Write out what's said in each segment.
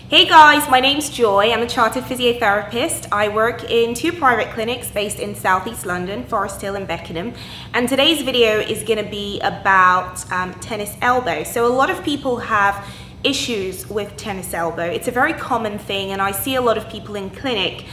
Hey guys, my name's Joy. I'm a chartered physiotherapist. I work in 2 private clinics based in Southeast London, Forest Hill and Beckenham. And today's video is going to be about tennis elbow. So a lot of people have issues with tennis elbow. It's a very common thing, and I see a lot of people in clinic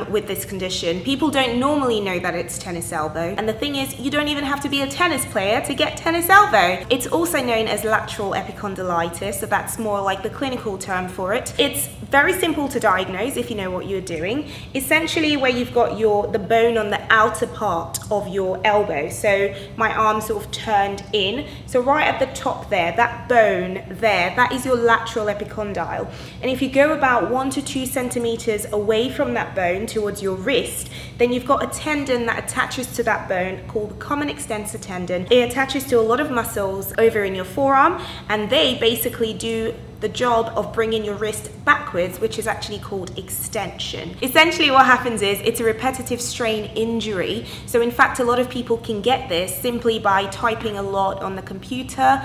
with this condition. People don't normally know that it's tennis elbow, and the thing is, you don't even have to be a tennis player to get tennis elbow. It's also known as lateral epicondylitis, so that's more like the clinical term for it. It's very simple to diagnose if you know what you're doing. Essentially, where you've got the bone on the outer part of your elbow. So my arm sort of turned in. So right at the top there, that bone there, that is your lateral epicondyle. And if you go about 1 to 2 centimeters away from that bone towards your wrist, then you've got a tendon that attaches to that bone called the common extensor tendon. It attaches to a lot of muscles over in your forearm, and they basically do the job of bringing your wrist backwards, which is actually called extension. Essentially what happens is it's a repetitive strain injury. So in fact, a lot of people can get this simply by typing a lot on the computer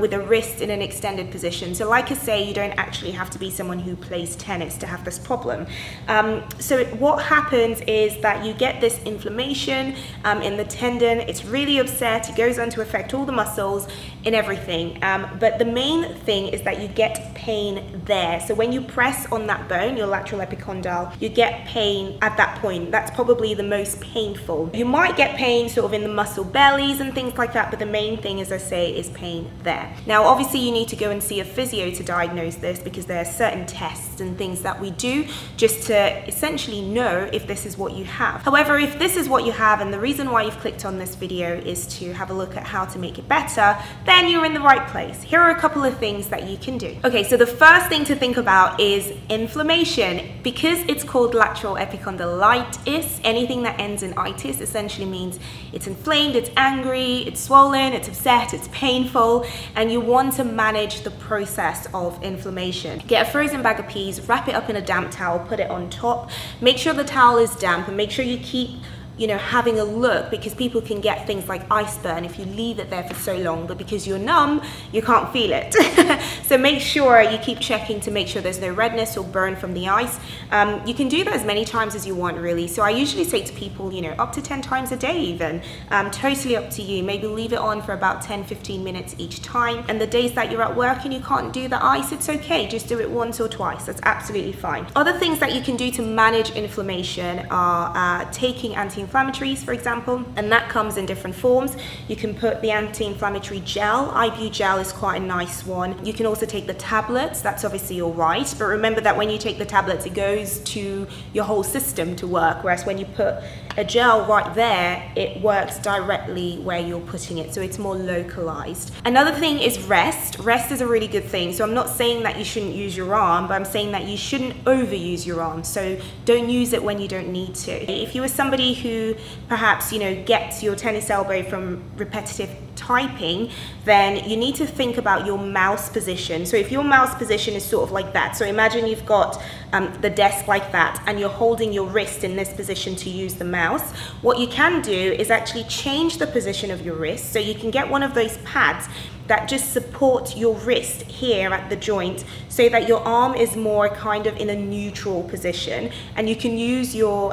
with a wrist in an extended position. So like I say, you don't actually have to be someone who plays tennis to have this problem. So what happens is that you get this inflammation in the tendon. It's really upset. It goes on to affect all the muscles and everything. But the main thing is that you get pain there. So when you press on that bone, your lateral epicondyle, you get pain at that point. That's probably the most painful. You might get pain sort of in the muscle bellies and things like that, but the main thing, as I say, is pain there. Now, obviously you need to go and see a physio to diagnose this, because there are certain tests and things that we do just to essentially know if this is what you have. However, if this is what you have, and the reason why you've clicked on this video is to have a look at how to make it better, then you're in the right place. Here are a couple of things that you can do. Okay, so the first thing to think about is inflammation. Because it's called lateral epicondylitis, anything that ends in itis essentially means it's inflamed, it's angry, it's swollen, it's upset, it's painful, and you want to manage the process of inflammation. Get a frozen bag of peas, wrap it up in a damp towel, put it on top, make sure the towel is damp, and make sure you keep having a look, because people can get things like ice burn if you leave it there for so long, but because you're numb, you can't feel it. So make sure you keep checking to make sure there's no redness or burn from the ice. You can do that as many times as you want, really. So I usually say to people, up to 10 times a day even. Totally up to you. Maybe leave it on for about 10-15 minutes each time. And the days that you're at work and you can't do the ice, it's okay. Just do it once or twice. That's absolutely fine. Other things that you can do to manage inflammation are taking anti-inflammatories, for example, and that comes in different forms. You can put the anti-inflammatory gel. Ibu gel is quite a nice one. You can also take the tablets. That's obviously all right, but remember that when you take the tablets, it goes to your whole system to work, whereas when you put a gel right there, it works directly where you're putting it, so it's more localized. Another thing is rest. Rest is a really good thing. So I'm not saying that you shouldn't use your arm, but I'm saying that you shouldn't overuse your arm. So don't use it when you don't need to. If you are somebody who perhaps gets your tennis elbow from repetitive typing, then you need to think about your mouse position. So if your mouse position is sort of like that, so imagine you've got the desk like that, and you're holding your wrist in this position to use the mouse. What you can do is actually change the position of your wrist. So you can get one of those pads that just support your wrist here at the joint, so that your arm is more kind of in a neutral position, and you can use your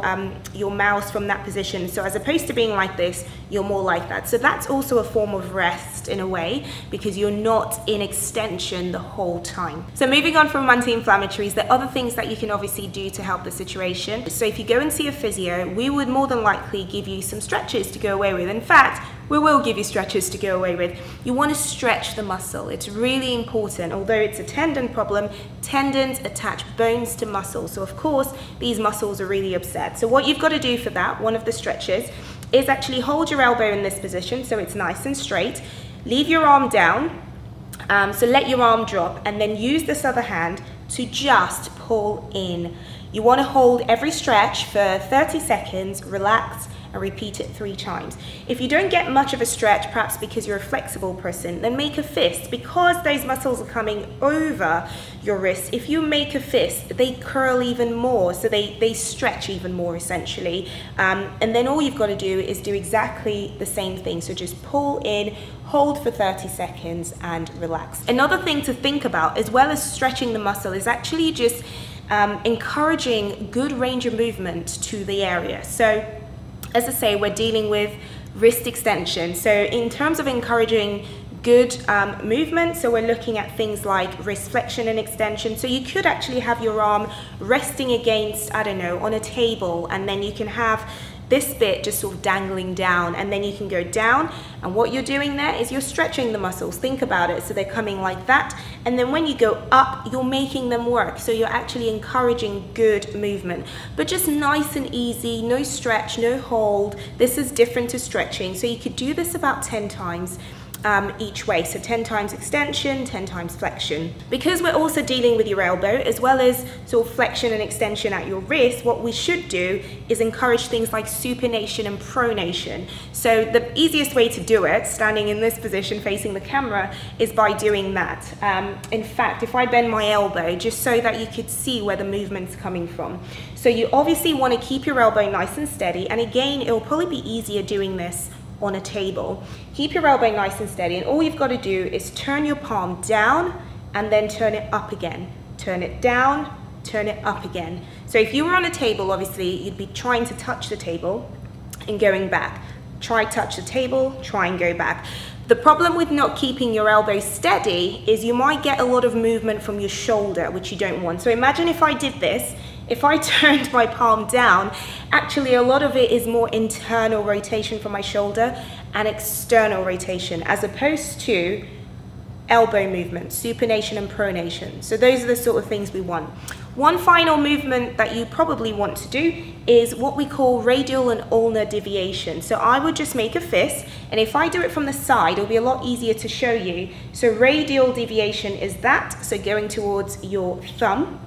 mouse from that position. So as opposed to being like this, you're more like that. So that's also a form of rest in a way, because you're not in extension the whole time. So moving on from anti-inflammatories, there are other things that you can obviously do to help the situation. So if you go and see a physio, we would more than likely give you some stretches to go away with. In fact, we will give you stretches to go away with. You want to stretch the muscle. It's really important. Although it's a tendon problem, tendons attach bones to muscles. So of course, these muscles are really upset. So what you've got to do for that, one of the stretches, is actually hold your elbow in this position so it's nice and straight. Leave your arm down. So let your arm drop, and then use this other hand to just pull in. You want to hold every stretch for 30 seconds, relax, and repeat it 3 times. If you don't get much of a stretch, perhaps because you're a flexible person, then make a fist. Because those muscles are coming over your wrist, if you make a fist, they curl even more, so they stretch even more essentially. And then all you've got to do is do exactly the same thing. So just pull in, hold for 30 seconds and relax. Another thing to think about, as well as stretching the muscle, is actually just encouraging good range of movement to the area. So as I say, we're dealing with wrist extension. So in terms of encouraging good movement, so we're looking at things like wrist flexion and extension. So you could actually have your arm resting against, I don't know, on a table, and then you can have this bit just sort of dangling down, and then you can go down, and what you're doing there is you're stretching the muscles. Think about it. So they're coming like that, and then when you go up, you're making them work. So you're actually encouraging good movement, but just nice and easy, no stretch, no hold. This is different to stretching. So you could do this about 10 times each way. So 10 times extension, 10 times flexion. Because we're also dealing with your elbow as well as sort of flexion and extension at your wrist, what we should do is encourage things like supination and pronation. So the easiest way to do it, standing in this position facing the camera, is by doing that. In fact, if I bend my elbow just so that you could see where the movement's coming from. So you obviously want to keep your elbow nice and steady, and again, it'll probably be easier doing this on a table. Keep your elbow nice and steady, and all you've got to do is turn your palm down and then turn it up again. Turn it down, turn it up again. So if you were on a table, obviously you'd be trying to touch the table and going back. Try touch the table, try and go back. The problem with not keeping your elbow steady is you might get a lot of movement from your shoulder, which you don't want. So imagine if I did this. If I turned my palm down, actually a lot of it is more internal rotation from my shoulder and external rotation, as opposed to elbow movement, supination and pronation. So those are the sort of things we want. One final movement that you probably want to do is what we call radial and ulnar deviation. So I would just make a fist, and if I do it from the side, it'll be a lot easier to show you. So radial deviation is that, so going towards your thumb.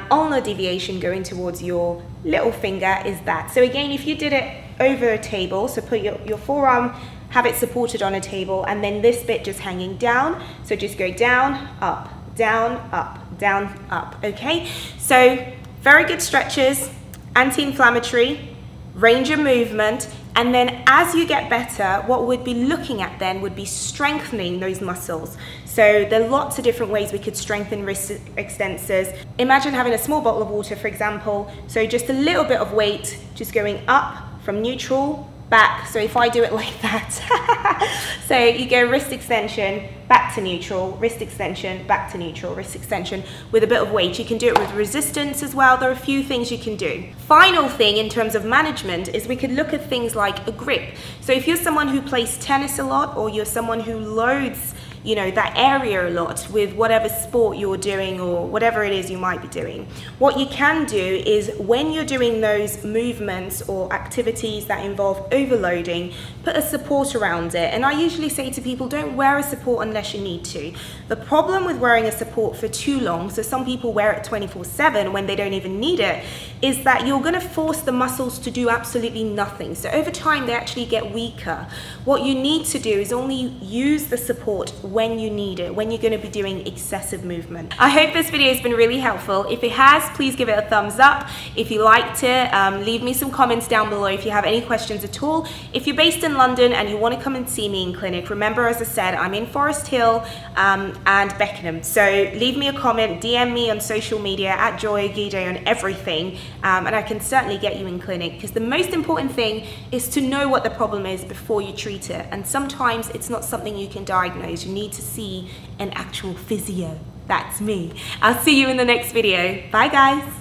Ulnar deviation, going towards your little finger, is that. So again, if you did it over a table, so put your forearm, have it supported on a table, and then this bit just hanging down. So just go down, up, down, up, down, up, okay? So very good stretches, anti-inflammatory, range of movement, and then as you get better, what we'd be looking at then would be strengthening those muscles. So there are lots of different ways we could strengthen wrist extensors. Imagine having a small bottle of water, for example. So just a little bit of weight, just going up from neutral, back. So if I do it like that, so you go wrist extension, back to neutral, wrist extension, back to neutral, wrist extension with a bit of weight. You can do it with resistance as well. There are a few things you can do. Final thing in terms of management is we could look at things like a grip. So if you're someone who plays tennis a lot, or you're someone who loads that area a lot with whatever sport you're doing or whatever it is you might be doing, what you can do is when you're doing those movements or activities that involve overloading, put a support around it. And I usually say to people, don't wear a support unless you need to. The problem with wearing a support for too long, so some people wear it 24/7 when they don't even need it, is that you're going to force the muscles to do absolutely nothing. So over time they actually get weaker. What you need to do is only use the support when you need it, when you're going to be doing excessive movement. I hope this video has been really helpful. If it has, please give it a thumbs up. If you liked it, leave me some comments down below if you have any questions at all. If you're based in London and you want to come and see me in clinic, remember, as I said, I'm in Forest Hill and Beckenham. So leave me a comment, DM me on social media at Joy Ogude on everything, and I can certainly get you in clinic, because the most important thing is to know what the problem is before you treat it. And sometimes it's not something you can diagnose. You need to see an actual physio. That's me. I'll see you in the next video. Bye guys.